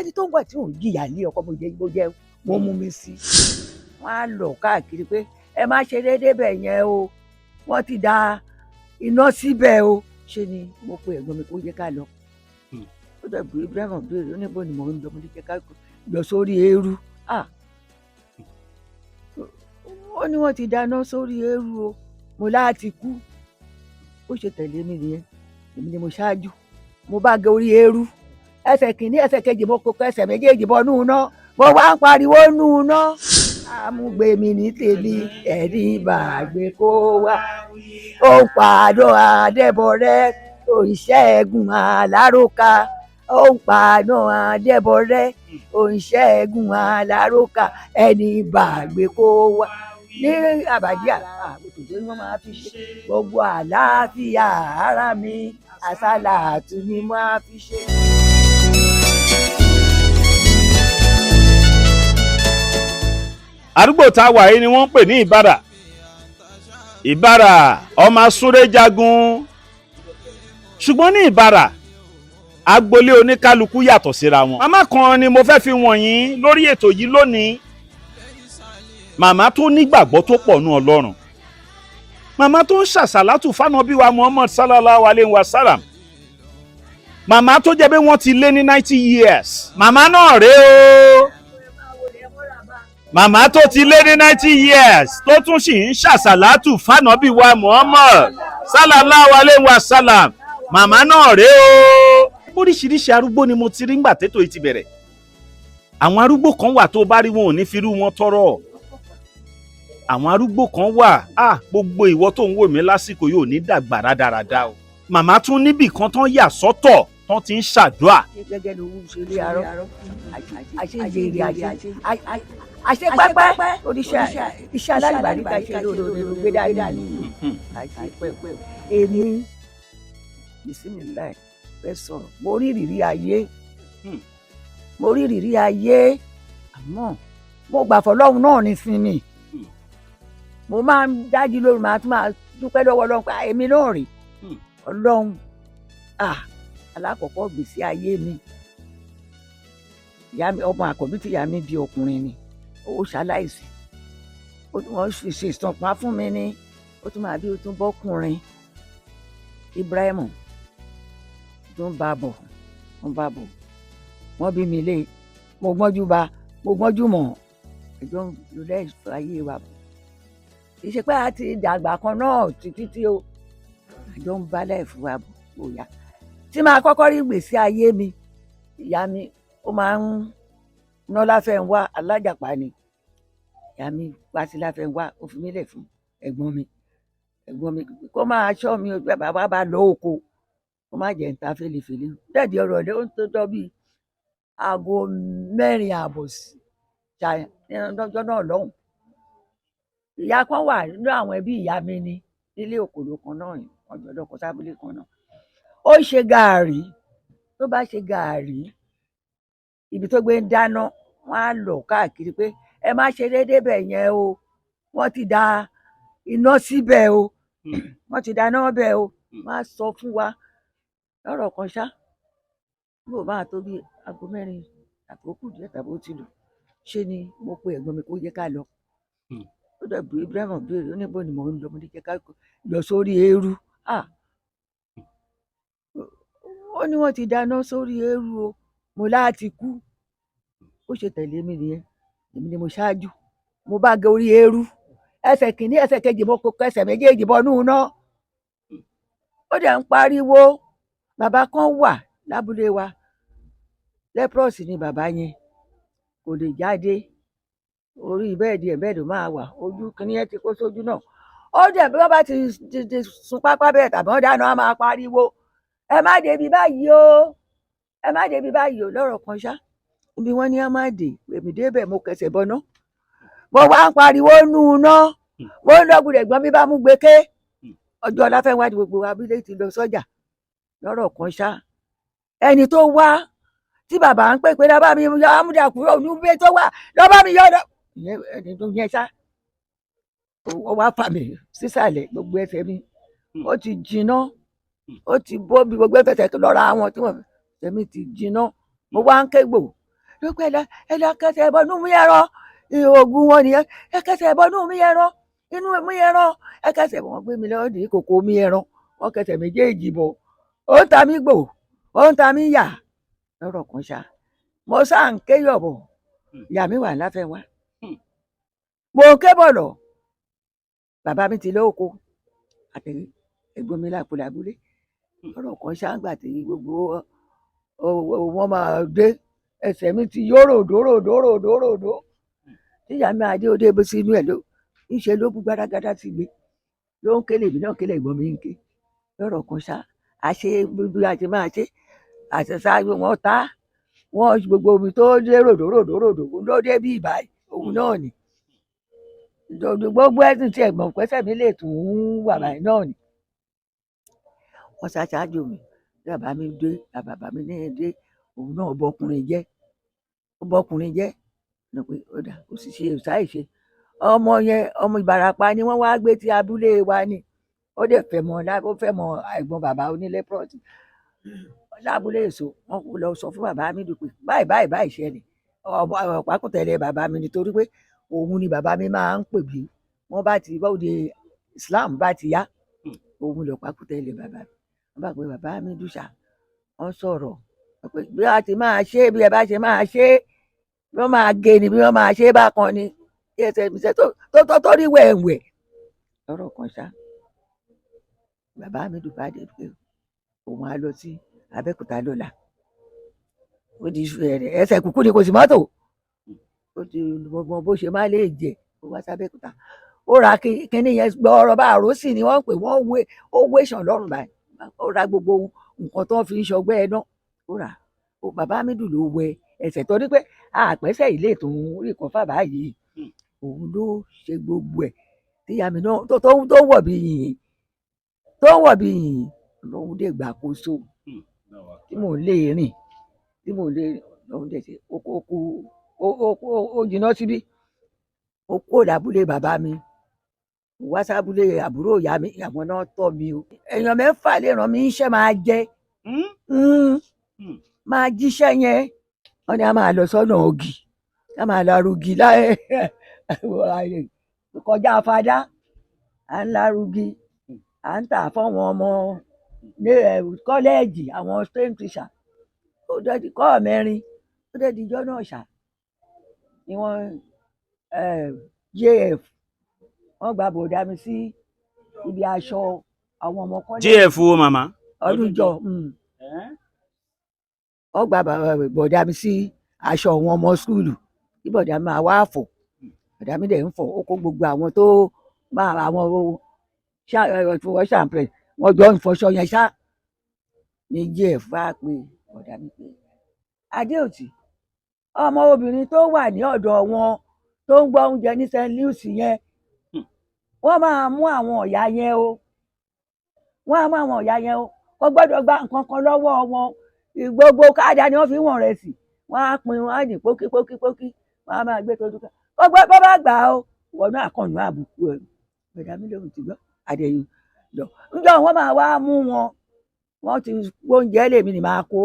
sẹ́ni tó ń wà tí ò ń jìyà lé ọkọ mo jẹ́ mo mú mi sí wọ́n á lọ káàkiri pé ẹ má ṣe déédéé bẹ̀ yẹn o wọ́n ti da iná síbẹ̀ o ṣe ni mo pe ẹ̀gbọ́n mi kó yẹ ká lọ ó dàbí Ibrahim béèrè ó ní bó ni mo ń lọ mo ní jẹ́ ká lọ sórí eérú ó ní wọ́n ti dáná sórí eérú o mo láti kú ó ṣe tẹ̀lé mi nìyẹn èmi ni mo ṣáájú mo bá gé orí eérú ẹsẹ̀ kìíní ẹsẹ̀ kejì mo kókó ẹsẹ̀ méjèèjì bọ́ nù ná mo wá ń pariwo nù ná amúgbèmí ní tèmi ẹ̀rí bàgbé kó wá ó ń pàdó àdẹ́bọ̀rẹ́ òǹṣẹ́gun aláròká ó ń pàdó àdẹ́bọ̀rẹ́ òǹṣẹ́gun aláròká ẹni bàgbé kó wá ní àbájá àbùtùdé ni wọ́n máa fi ṣe gbogbo àlàáfíà ara mi àsálàtù ni wọ́n máa fi ṣe. àdúgbò tá a wà yìí ni wọ́n ń pè ní Ìbarà ọmọ asúré jagun ṣùgbọ́n ní Ìbarà agboolé oníkálukú yàtọ̀ síra wọn. màmá kan ni mo fẹ́ fi wọ̀nyí lórí ètò yìí lónìí màmá tó nígbàgbọ́ tó pọ̀ nú Ọlọ́run màmá tó ń ṣàṣàlátù fánàbí wa Muhammad sallallahu alayhi wa sallam màmá tó jẹ́ pé wọ́n ti lé ní 90 years màmá náà rèé o màmá tó ti lé ní 90 years tó tún sì ń ṣàṣàlátù fánàbí wa Muhammad sallallahu alayhi wa sallam màmá náà rèé o. oríṣiríṣi arúgbó ni mo ti rí ńgbà tètò yìí ti bẹ̀rẹ̀ àwọn arúgbó kan wà tó bá rí wọn ò ní firú wọn tọrọ àwọn arúgbó kan wà gbogbo ìwọ tó ń wò mí lásìkò yóò ní dàgbà rádaràda o màmá tún níbì kan tán yà sọ́tọ̀ tán ti ń ṣàdúrà. gẹ́gẹ́ ló ń ṣe ilé arọ́ àṣejèrè àṣepẹ́pẹ́ oríṣẹ́ iṣẹ́ alálùbáríkà ṣe lóore gbé dáadáa ní àṣepẹ́pẹ́ èmi bisimilayi fẹ́ sọ̀rọ̀ mo rí ìrírí ayé àmọ́ mo gbà fọlọ́run náà ní sinmi mo máa ń dájú lórí màá tún máa dúpẹ́ lọ́wọ́ Ọlọ́run pé èmi náà rí Ọlọ́run alákọ̀ọ́kọ́ gbèsè ayé mi ìyá mi ọmọ àkọ́bí tí ìyá mi bí ọkùnrin ni ó ṣaláìsí wọ́n fi ṣe ìsọ̀pá fún mi ní ó tún máa bí ó tún bọ́kùnrin Ibrahim tó ń bá bọ̀ wọ́n bí mi lé mo gbọ́njú mọ̀ ẹjọ́ ló lẹ́yìn ayé wa bọ̀ ìṣe pé a ti dàgbà kan náà títí tí ó àjọ ń bá láì fún wa bóyá tí máa kọ́kọ́ rí gbèsè ayé mi ìyá mi ó máa ń ná Láfẹnwá Alhaja ni ìyá mi wá sí Láfẹnwá ó fi mí lẹ̀ fún ẹ̀gbọ́n mi kó máa ṣọ́ mi bàbá bá lọ oko kó má jẹ́ níta fèlèfèlè dẹ́ẹ̀dì ọ̀rọ̀ rẹ̀ ó ń tó tọ́ bíi aago 4 ààbọ̀ lọ́jọ́ náà lọ́hùn ìyá kan wà nínú àwọn ẹbí ìyá mi ní nílé òkòló kan náà ọjọ́dọ̀ kan sábúlé kan náà ó ṣe gàárì tó bá ṣe gàárì ibi tó gbé ń dáná wọ́n á lọ káàkiri pé ẹ má ṣe déédéé bẹ̀ yẹn o wọ́n ti da iná síbẹ̀ o wọ́n ti dáná bẹ̀ o wọ́n á sọ fún wa lọ́rọ̀ kan ṣá bí ò máa tó bí aago 4 àkókò díẹ̀ tàbí ó ti lò ṣe ni mo pe ẹ̀gbọ́n mi kó yẹ ká lọ ó dàbí Ibrahim béèrè ó ní bó ni mo ń lọ mo ní jẹ́ ká lọ sórí eérú ó ní wọ́n ti dáná sórí eérú o mo láti kú ó ṣe tẹ̀lé mi nìyẹn èmi ni mo ṣáájú mo bá gé orí eérú ẹsẹ̀ kìíní ẹsẹ̀ kejì mo kókó ẹsẹ̀ méjèèjì bọ́ nù ná ó dẹ̀ ń pariwo bàbá kan wà lábúlé wa lẹ́pọ̀sì ni bàbá yẹn kò lè jáde orí bẹ́ẹ̀dì ló máa wà ojú kìíní ẹ ti kó sójú náà ó dẹ̀ bí wọ́n bá ti sun pápá bẹ́ẹ̀ tàbí wọ́n dáná á máa pariwo ẹ má débi báyìí o ẹ má débi báyìí o lọ́rọ̀ kan ṣá ibi wọ́n ní á má dé èmi débẹ̀ mo kẹsẹ̀ bọ́ná mo wá ń pariwo nù ná mo ń lọ́gùn ẹ̀gbọ́n mi bá mú gbèké ọjọ́ Láfẹnwá di gbogbo abílé ti lọ sọ́jà lọ́rọ̀ kan ṣá ẹni tó wá tí bàbá ń pè pé lọ́ba mi yọ Amudalat kúrò níbi tó wà lọ́ba mi yọ ẹni tó yẹn ṣá ó wá fà mí sísàlẹ̀ gbogbo ẹsẹ̀ mi ó ti jiná ó ti bó bí gbogbo ẹsẹ̀ tó lọ́ra àwọn tí wọ́n ẹ̀mí ti jiná mo wá ń kégbò ló pẹ́ ẹ lọ kẹsẹ̀ ẹbọnú mi ẹ̀rọ oògùn wọn nìyẹn ẹ kẹsẹ̀ ẹbọnú mi ẹ̀rọ inú mi ẹ̀rọ ẹ kẹsẹ̀ wọn gbé mi lọ́wọ́ ní kòkó mi ẹ̀rọ wọn kẹsẹ̀ méjèèjì bọ̀ ó ń ta mí gbò ó ń ta mí yà lọ́rọ̀ kan ṣá mo sáà ń ké yọ̀bọ̀ ìyá mi wà láfẹ́ wá mo ké bọ̀lọ̀ bàbá mi ti lóko àti ẹ̀gbọ́n mi lápò lábúlé lọ́rọ̀ kan ṣá gbà tí gbogbo wọn máa dé ẹsẹ̀ mi ti yó ròdòròdòròdòròdò tíyà mi adé òde bó sínú ẹ̀ ló ńṣe ló bú gbádágádá ti gbé ló ń kélé mi náà kélé ẹ̀gbọ́n mi ń ké lọ́rọ̀ kan ṣá àṣe gbogbo àti máa ṣe àṣẹṣá wọn ta wọn gbogbo omi tó dé ròdòròdòròdò ló dé bí ìbáyìí òun náà ni gbogbo ẹ̀sìn tí ẹ̀gbọ́n pẹ́sẹ̀ mi lè tún wà báyìí náà ni wọ́n ṣáájú mi bàbá mi dé bàbá mi ní dé òun náà bọkùnrin jẹ́ ní pé ó dà ó sì ṣe ìsáì ṣe ọmọ yẹn ọmọ Ìbàràpá ni wọ́n wá gbé ti abúlé wa ni ó dẹ̀ fẹ́ mọ ẹ̀gbọ́n bàbá onílé prọ́tì lábúlé èso wọn kò lọ sọ fún bàbá mi dùn pé báyìí ṣe ni ọ̀pákùtẹ̀lẹ̀ bàbá mi nítorí pé òun ni bàbá mi máa ń pè bí wọ́n bá ti bọ́ọ̀dẹ Islam bá ti yá òun lọ̀pákùtẹ̀lẹ̀ bàbá mi wọ́n bá pe bàbá mi dùṣà wọ́n sọ̀rọ̀ pé bí a ti máa ṣe bí ẹ bá ṣe máa ṣe bí wọ́n máa gé ni bí wọ́n máa ṣe bákan ni ẹsẹ̀ ìṣẹ́ tó rí wẹ̀wẹ̀ lọ́rọ̀ kan ṣá bàbá mi dùn bá dé pé òun á lọ sí Abẹ́òkúta lọ́la ó di ẹsẹ̀ kúkú ni kò sí mọ́tò ó ti gbogbo bó ṣe má lè jẹ ó wá sí Abẹ́òkúta ó ra kíní yẹn gbọ́ ọ̀rọ̀ bá àròsì ni wọ́n pè wọ́n wé ṣàn lọ́rùn báyìí ó ra gbogbo nǹkan tó ń fi ṣọgbẹ́ ẹ náà ó rà bàbá mi dùn ló wẹ ẹsẹ̀ tó ní pé àpẹ́sẹ̀ ilé tó ń rí kan fàbá yìí òun ló ṣe gbogbo ẹ̀ tíyá mi náà tó ń wọ̀ bí yìnyín lòun dé gbàkóso tí mò ń lè rìn lòun dé ṣe ó jìnnà síbí ó kó lábúlé bàbá mi wá sábúlé àbúrò ìyá mi àwọn náà tọ́ mi o èèyàn mẹ́fà lè ràn mí iṣẹ́ máa jẹ máa jíṣẹ́ yẹn wọ́n ní a máa lọ sọ́nà ògì a máa lọ rúgì kọjá fadá à ń larúgì à ń tà fọ́wọn ọmọ ní kọ́lẹ́ẹ̀jì àwọn strength teacher ó dẹ́di kọ́ mẹ́rin ó dẹ́di ijọ́ náà ṣá ni wọ́n JF wọ́n gba bòdà mi sí ibi aṣọ àwọn ọmọ kọ́lẹ́ẹ̀jì. JF wo màmá. ọdúnjọ wọ́n gba bòdà mi sí aṣọ àwọn ọmọ skúlù kí bòdà mi máa wá fọ̀ bòdà mi dẹ̀ ń fọ̀ ó kó gbogbo àwọn tó máa àwọn ṣàǹpẹ̀ wọ́n jọ ń fọṣọ yẹn ṣá ní JF wá pé bòdà mi pé Adéòtí ọmọ obìnrin tó wà ní ọ̀dọ̀ wọn tó ń gbọ́ oúnjẹ ní St. Louis yẹn wọ́n máa mú àwọn ọ̀yà yẹn o wọ́n gbọ́dọ̀ gba nǹkan kan lọ́wọ́ wọn gbogbo káàdà ni wọ́n fi wọ̀n rẹ̀ sí wọ́n á pín wọn á ní pókípókí wọ́n á máa gbé tojú ká bọ́ bá gbà ó wọnú àkànnú àbùkù ẹ̀ bẹ̀dà mi lòun ti gbọ́ àdéhùn lọ níjọ́ wọ́n máa wá mú wọn wọ́n ti oúnjẹ lèmi ni máa kó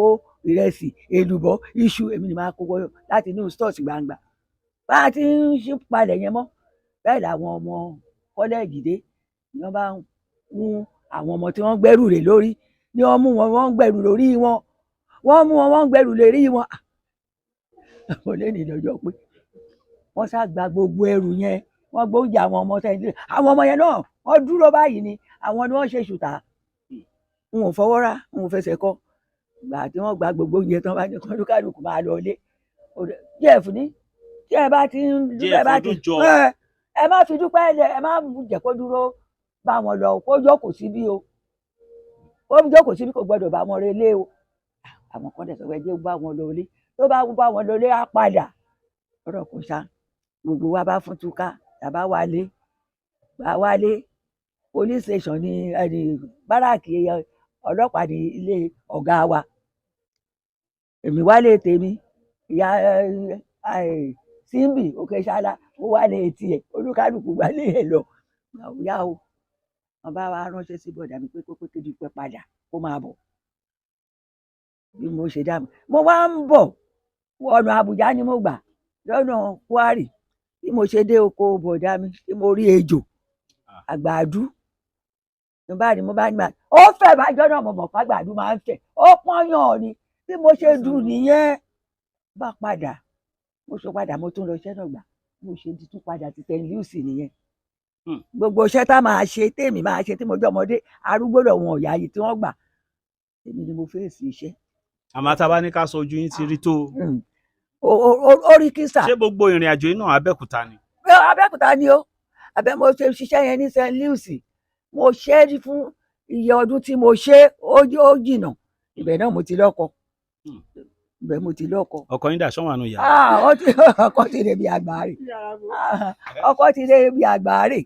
ìrẹsì èlùbọ́ iṣu èmi ni máa kó wọ́n láti inú stọọsì gbangba bá a ti ń ṣí palẹ̀ yẹn mọ́ bẹ́ẹ̀ làwọn ọmọ kọ́lẹ́ẹ̀jì dé ni wọ́n bá mú àwọn ọmọ tí wọ́n gbẹ́rù rè lórí ni wọ́n mú wọn wọ́n gbẹ́rù lórí wọn wọ́n mú wọn wọ́n gbẹ́rù lórí wọn àwọn olóyìn lọ́jọ́ pé wọ́n sá gba gbogbo ẹrù yẹn wọ́n gbóúnjẹ àwọn ọmọ sẹ́yìn àwọn ọmọ yẹn náà wọ́n dúró báyìí ni àwọn ni wọ́n ṣe ṣùtà n ò fọwọ́ rá n ò fẹsẹ̀ kọ́ gbà tí wọ́n gba gbogbo oúnjẹ tán bá ní kọ́lùkálùkù máa lọ ilé JF ní tí ẹ bá ti ń ẹ má fi dúpẹ́ ẹ má jẹ́ kó dúró bá wọn lọ kó jókòó síbí o kó jókòó síbí kò gbọdọ̀ bá wọn relé o àwọn kan dẹ̀ sọ pé jẹ́ bá wọn lọ ilé tó bá wọn lọ ilé á padà ọ̀rọ̀ kò ṣá gbogbo wa bá fún túká tàbá wálé police station ní báràkì ọlọ́pàá ní ilé ọ̀gá wa èmi wálé tèmi ìyá Símbì Òkèṣálá ó wálé tiẹ̀ olúkálùkù wálé ẹ̀ lọ yá o wọn bá wa ránṣẹ́ sí bọ̀dà mi pé kókó kéde pẹ́ padà kó máa bọ̀ bí mo ṣe dá mi mo wá ń bọ̀ ọ̀nà Àbújá ni mo gbà lọ́nà Kwari tí mo ṣe dé oko bọ̀dá mi tí mo rí ejò àgbàdú mo bá ní ó fẹ́ bájọ́ náà mo mọ̀ pé àgbàdú máa ń fẹ̀ ó pọ́nyàn ni bí mo ṣe dùn nìyẹn bá padà mo tún lọ iṣẹ́ náà gbà mo ṣe tún padà ti St. Louis nìyẹn gbogbo iṣẹ́ tá máa ṣe tèmi máa ṣe tí mo jẹ́ ọmọdé arúgbó lọ́wọ́n ọ̀yà yìí tí wọ́n gbà èmi ni mo fèsì iṣẹ́. àmọ́ tá a bá ní ká sọ ojú yín ti rí tó. ó rí kísà. ṣé gbogbo ìrìn àjò yín náà Abẹ́òkúta ni. Abẹ́òkúta ni ó mo ṣe ṣiṣẹ́ yẹn ní St. Louis mo ṣe é fún iye ọdún tí mo ṣe ó jìnnà ibẹ̀ náà mo ti lọ́kọ. Ibẹ̀ mo ti lọ́kọ. ọkọ yín dà sọ́wọ́n àánú ìyá. ọkọ ti rẹ̀ bí àgbáre. ọkọ ti rẹ̀ bí àgbáre.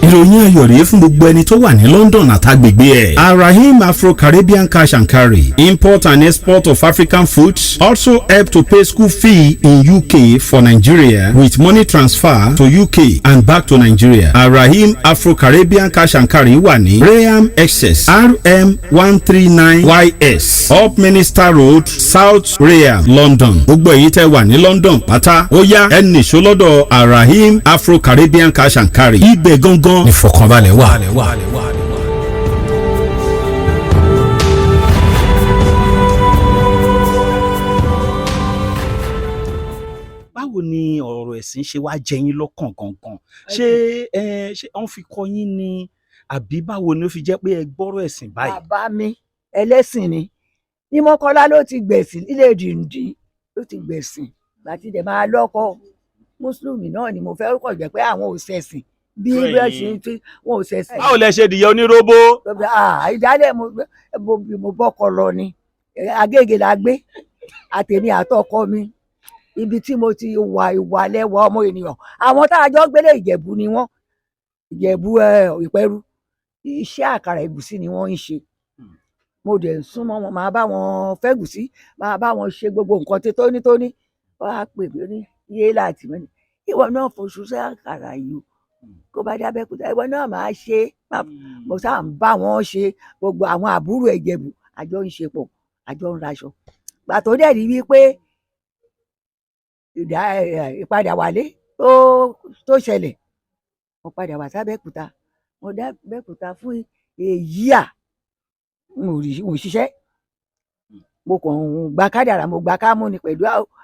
ìròyìn ayọ̀ rèé fún gbogbo ẹni tó wà ní London àtàgbègbè ẹ̀. Arahim Afro-Caribbean Cash and Carry, import and export of African foods, also help to pay school fee in UK for Nigeria with money transfer to UK and back to Nigeria. Arahim Afro-Caribbean Cash and Carry wà ní Graham Excess RM 139YS Up Minister Road, South Graham, London. Gbogbo èyí tẹ́ wà ní London pátá ó yá ẹ nìṣó lọ́dọ̀ Arahim Afro-Caribbean Cash and Carry. ibẹ̀ gangan ní fọkànbalẹ̀ wà. báwo ni ọ̀rọ̀ ẹ̀sìn ṣe wá jẹ yín lọ́kàn gangan ṣé wọ́n fi kọ́ yín ni àbí báwo ni ó fi jẹ́ pé ẹ gbọ́rọ̀ ẹ̀sìn báyìí. bàbá mi ẹlẹ́sìn ni ní Mọ́kọ́lá ló ti gbẹ̀sìn nílé dìndín ló ti gbẹ̀sìn láti dẹ̀ máa lọ́kọ mùsùlùmí náà ni mo fẹ́ kọ̀ jẹ́ pé àwọn ò ṣẹ̀sìn bí wọ́n ṣe ń fi wọn ò ṣẹ̀sìn. báwo lẹ ṣe dìyẹ oníròbó. ìdálẹ̀ mo bọ́kọ lọ ni Agége la gbé àtèmi àtọkọ mi ibi tí mo ti wà ìwà lẹ́wọ̀ ọmọ ènìyàn àwọn tá a jọ gbélé Ìjẹ̀bú ni wọ́n Ìjẹ̀bú Ìpẹ́rù iṣẹ́ àkàrà ẹ̀gúsí ni wọ́n ń ṣe mo dẹ̀ ń súnmọ́ wọn máa bá wọn fẹ́gùsí máa bá wọn ṣe gbogbo nǹkan tí tónítóní wọ́n á pè mí ní iye láti mẹ́ni ìwọ náà foṣù sí àkàrà yìí kó bá dé Abẹ́òkúta ìwọ náà máa ṣe mo sáà ń bá wọn ṣe gbogbo àwọn àbúrò Ìjẹ̀bú àjọ ń ṣe pọ̀ àjọ ń raṣọ gbàtó dẹ̀ rí wípé ìpadà wálé tó ṣẹlẹ̀ mo padà wá sábẹ́òkúta mo dá Abẹ́òkúta fún èyí mo ṣiṣẹ́ mo kàn ń gba kádàrà mo gba kámú ni pẹ̀lú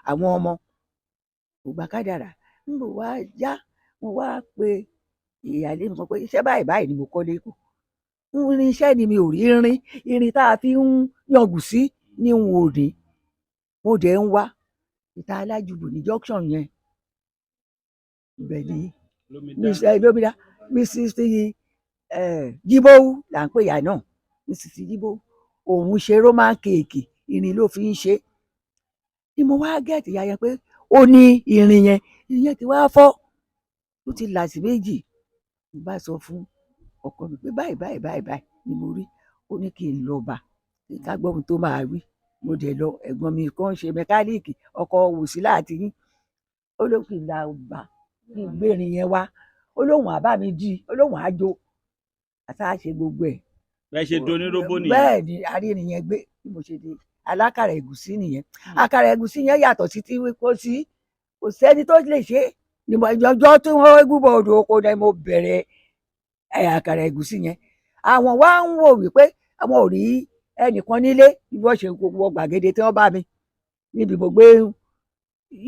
àwọn ọmọ mo gba kádàrà mo wá yá mo wá pe ìyáálé mi kan pé iṣẹ́ báyìí ni mo kọ́ lẹ́kọ̀ọ́ irinṣẹ́ ni mi ò rí irin tá a fi ń yangù sí ní n ò ní mo dẹ̀ ń wá ìta Alájùbù ní junction yẹn ibẹ̀ ni lómìnira Mrs. Jíbówú là ń pè yà náà Mrs. Jíbówú òun ṣe roman cake irin ló fi ń ṣe ni mo wá gẹ̀ẹ́tì ya yẹn pé ó ní irin yẹn ti wá fọ́ ó ti là sí méjì mo bá sọ fún ọkọ mi pé báyìí ni mo rí ó ní kí n lọ bá ká gbọ́ ohun tó máa wí mo dẹ̀ lọ ẹ̀gbọ́n mi kan ṣe mẹkáníìkì ọkọ̀ Wòsílà àti yín ó ló kì í la ọba kí n gbérin yẹn wá ó lóun àbá mi jí ó lóun àjò àtàṣe gbogbo ẹ̀. bẹ́ẹ̀ ṣe doníròbó nìyẹn. bẹ́ẹ̀ ni arírin yẹn gbé bí mo ṣe dé alákàrà ẹ̀gúsí nìyẹn àkàrà ẹ̀gúsí yẹn yàtọ̀ sí tí kò sẹ́ni tó lè ṣe ni mo ìjọjọ́ tí wọ́n gbúbọ̀ odò oko náà mo bẹ̀rẹ̀ àkàrà ẹ̀gúsí yẹn àwọn wá ń wò wípé àwọn ò rí ẹnìkan nílé bí wọ́n ṣe wọ gbàgede tí wọ́n bá mi níbi mo gbé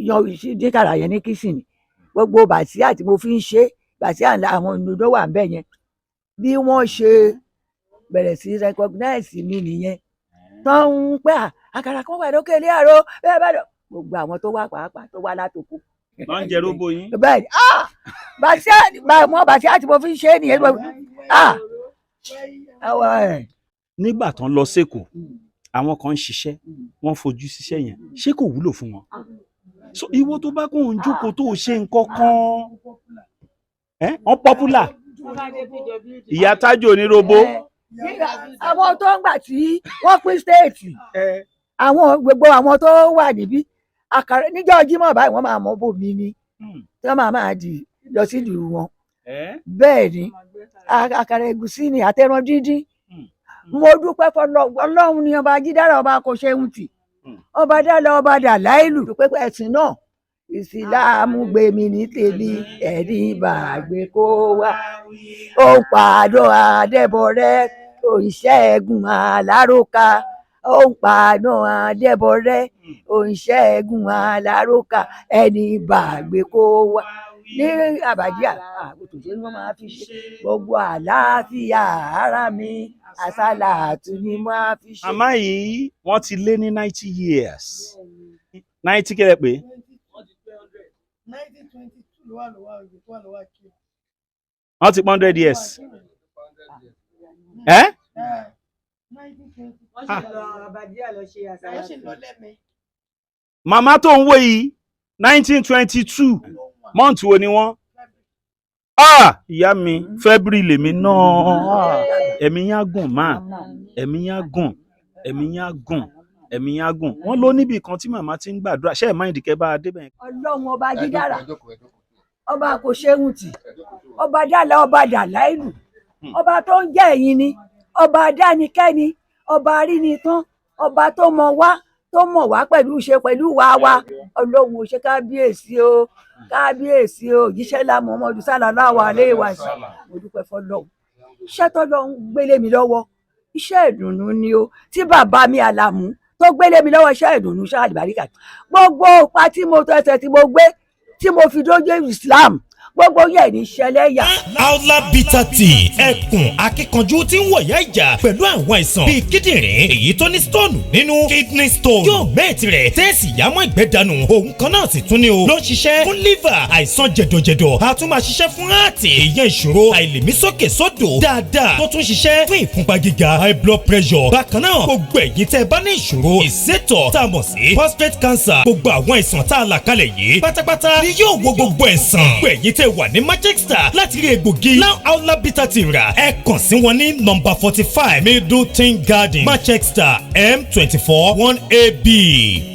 yan díkàrà yẹn ní kìsìnì gbogbo bàtíà tí mo fi ń ṣe bàtíà àwọn ìnùdó wà ń bẹ̀ yẹn bí wọ́n ṣe bẹ̀rẹ̀ sí recognize mi nìyẹn tán ń pẹ́ àkàrà kan wà lókè ilé àrò bẹ́ẹ̀ gbogbo àwọn tó wà pàápàá tó wà látòkò. wọ́n ń jẹ róbó yín. bẹ́ẹ̀ ni bàtíà tí mo fi ń ṣe nìyẹn nígbà tán lọ sẹ́kọ̀ọ́ àwọn kan ń ṣiṣẹ́ wọ́n fojú síṣẹ́ yẹn ṣé kò wúlò fún wọn so ìwọ tó bá kó ń jókòó tó ṣe nǹkan kan wọ́n pọ́pùlà ìyá Tájù oníròbó. àwọn tó ń gbà tí wọ́n pín stéètì gbogbo àwọn tó wà níbí àkàrà níjọ́ Jímọ̀ báyìí wọ́n máa mọ bòmí ni tí wọ́n máa dì lọ sí ìlú wọn bẹ́ẹ̀ ni àkàrà ẹ̀gúsí ni àtẹran díndín. Mo dúpẹ́ fọlọ́run ni ọba Jídára ọba kò ṣeun tì, ọba dálẹ̀ ọba dàláìlù dúpẹ́ ẹ̀sìn náà ìsìláàmù gbèmí ní tèmi ẹ̀rí bàgbé kó wá. Ó ń pàdó Adébọ̀rẹ́ òǹṣẹ́gun aláròká, ó ń pàdó Adébọ̀rẹ́ òǹṣẹ́gun aláròká ẹni bàgbé kó wá. Ní àbájá àgùntàn tí wọ́n máa fi ṣe gbogbo àlàáfíà ara mi àsálàtù ni wọ́n á fi ṣe. Màmá yìí wọ́n ti lé ní 90 years. 90 kẹ́lẹ́ pé. 1922 ló wà lọ́wọ́ kí. Wọ́n ti 100 years. Màmá tó ń wò yìí 1922 month wo ni wọ́n? Ìyá mi February lèmi náà. Ẹ̀mí yá gùn máa, ẹ̀mí yá gùn, ẹ̀mí yá gùn, ẹ̀mí yá gùn. Wọ́n ló níbi kan tí màmá ti ń gbàdúrà. Ṣé ẹ̀ máa ń dìkẹ́ bá a débẹ̀? Ọlọ́run ọba Jídára ọba kò ṣeun tì, ọba dálẹ̀ ọba dàláìlù, ọba tó ń jẹ́ ẹ̀yin ni, ọba dánikẹ́ni, ọba arínitán, ọba tó mọ̀ wá pẹ̀lú iṣẹ́ pẹ̀lú wa. Ọlọ́run ò ṣe kábíyèsí o, kábíyèsí o, òjíṣẹ́ ńlá Muhammadu sallallahu alaihi wasallam. Mo dúpẹ́ fọlọ́run. Iṣẹ́ tọ́lọ́run gbélé mi lọ́wọ́ iṣẹ́ ìdùnnú ni o, tí bàbá mi Àlàmú tó gbélé mi lọ́wọ́ iṣẹ́ ìdùnnú ṣáà àlùbáríkà. Gbogbo ipa tí mo tẹsẹ̀ tí mo gbé tí mo fi dójú Islam gbogbo yẹn ní ṣẹlẹ̀ yà. Aula bitter tea ẹkùn akíkanjú tí ń wọ̀yá ìjà pẹ̀lú àwọn àìsàn bíi kíndìnrín èyí tó ní stone nínú kidney stone yóò mẹ́ẹ̀tì rẹ̀ tẹ́ẹ̀sì yámọ́ ìgbẹ́ dànù òun kan náà sì tún ní o ló ń ṣiṣẹ́ fún liver àìsàn jẹ̀dọ̀jẹ̀dọ̀ a tún máa ṣiṣẹ́ fún heart ìyẹn ìṣòro àìlèmí sókè sódò dáadáa tó tún ṣiṣẹ́ fún ìfúnpá gíga high blood pressure bákan náà gbogbo ẹ̀yin tẹ́ bá ní ìṣòro ìsétọ̀ tá a mọ̀ sí prostate cancer gbogbo àwọn àìsàn tá a là kalẹ̀ yìí pátápátá ni yóò wo gbogbo ẹ̀sán gbogbo ẹ̀yin tẹ́ wà ní Manchester láti rí egbògi Aula bitter tea rà ẹ kàn sí wọn ní nọ́mbà 45 Middleton Garden Manchester M24 1AB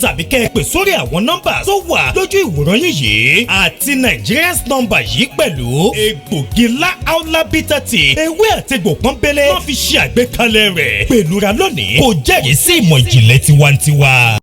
tàbí kẹ́ ẹ pè sórí àwọn nọ́mbà tó wà lójú ìwòran yín yìí àti Nigerians nọ́mbà yìí pẹ̀lú egbògi Aula bitter tea ewé àtegbò pọ́nbélé wọ́n fi ṣe àgbékalẹ̀ rẹ̀ pẹ̀lú ra lónìí kò jẹ́rìí sí ìmọ̀ ìjìnlẹ̀ tiwantiwa.